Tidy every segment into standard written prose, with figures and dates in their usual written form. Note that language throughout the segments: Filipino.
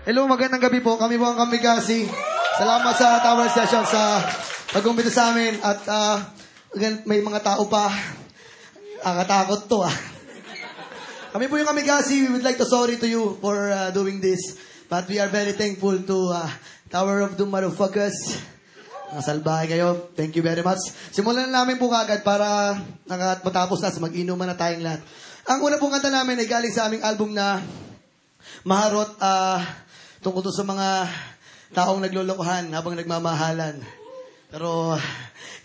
Hello, magandang gabi po. Kami po ang Kamigasi. Salamat sa Tower Session sa pag-umbita sa amin. At may mga tao pa. Nakatakot to Kami po yung Kamigasi. We would like to sorry to you for doing this. But we are very thankful to Tower of Doom Motherfuckers. Salbahe kayo. Thank you very much. Simulan na namin po kagad para matapos na sa mag-inuman na tayong lahat. Ang una pong kanta namin ay galing sa aming album na Maharot, tungkol to sa mga taong naglolokohan habang nagmamahalan. Pero,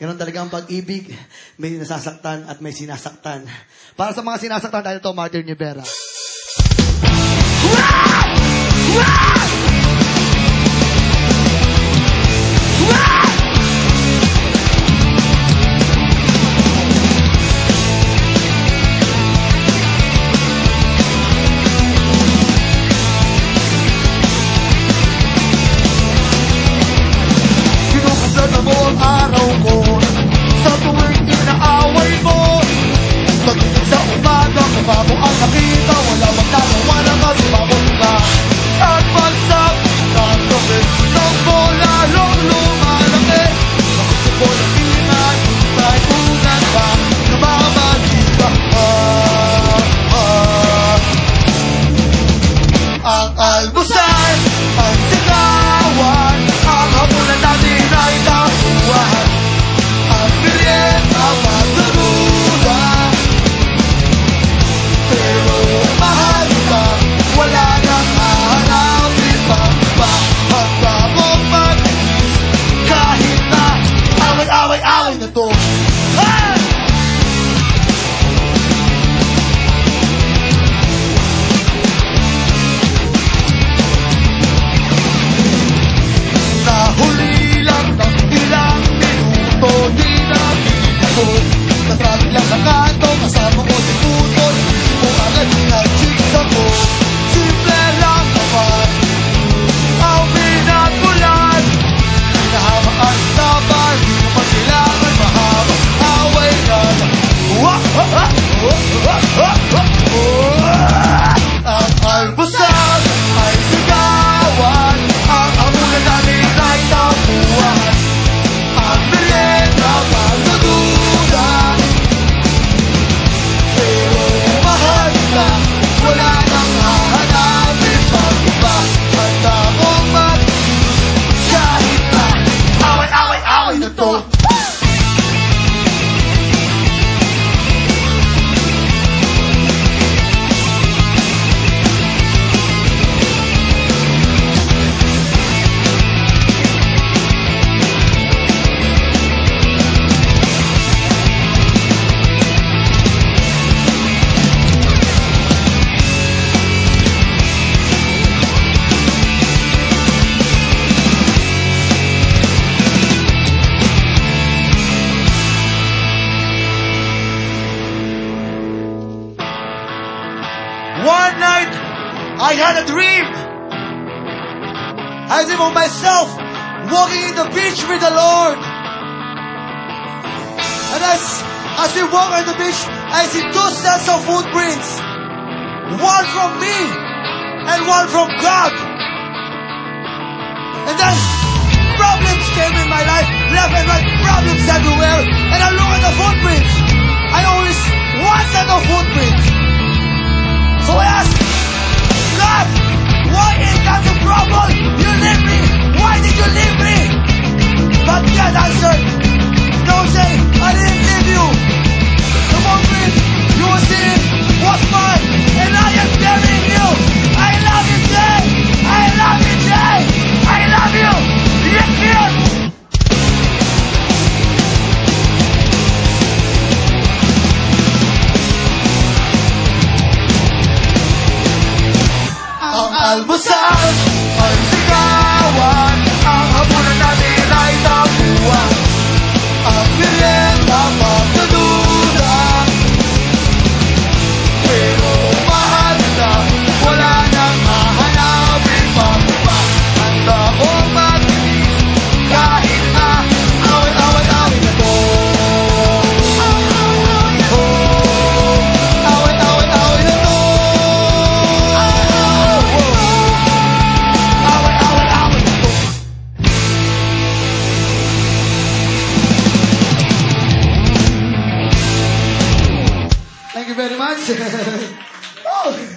ganoon talaga ang pag-ibig. May nasasaktan at may sinasaktan. Para sa mga sinasaktan, tayo ito, Martin Rivera. Araw ko sa tuwing inaaway mo, pagising sa umaga, kaba mo ang nakita, wala magkagawa na kasuba mo ka. At pagsapit ng gabi, nang mo lalong lumalaki, gusto ko na tingnan, kahit unan pa, namamalik ka. Ang almusal, ang sigawan, ang hapunan natin ay tapuan. Ang merienda magduruda, pero mahal ka, wala nang hahanapin pa. Handa mong mag-inis, kahit na away-away-away na to. Nahuli lang ng ilang minuto, di na pinito. Natrapik lang sa kanto, kasama ko si Putol. Hindi mo agad nag-chicks ako. Simple lang naman ang pinagmulan. Hinahamaan sa bar, di mo pa kailangan mahaba. Away na lang. Ang almusal ay sigawan, ang amulan namin ay tapuan. Ang merienda magdududa, pero mahal ka, wala nang hahanapin pang iba. Handa mong mag-inis, kahit na away-away-away na to. One night, I had a dream. I dream of myself walking in the beach with the Lord. And as we walk on the beach, I see two sets of footprints. One from me and one from God. And then problems came in my life, left and right, problems everywhere. And I look at the footprints. I only see one set of footprints. So I asked, God, why in times of trouble you leave me? Why did you leave me? But God answered, don't say, I didn't leave you. The moment you were seeing was mine, and I am telling you, I love you, Jay. I love you, Jay. I love you. Yes, yes. Ang almusal ay sigawan, ang hapunan natin ay tapuan. Ang merienda magdududa, pero mahal ka, wala nang hahanapin pang iba. Handa mong mag-inis, kahit na away-away-away na to. Away-away-away na to. Oh.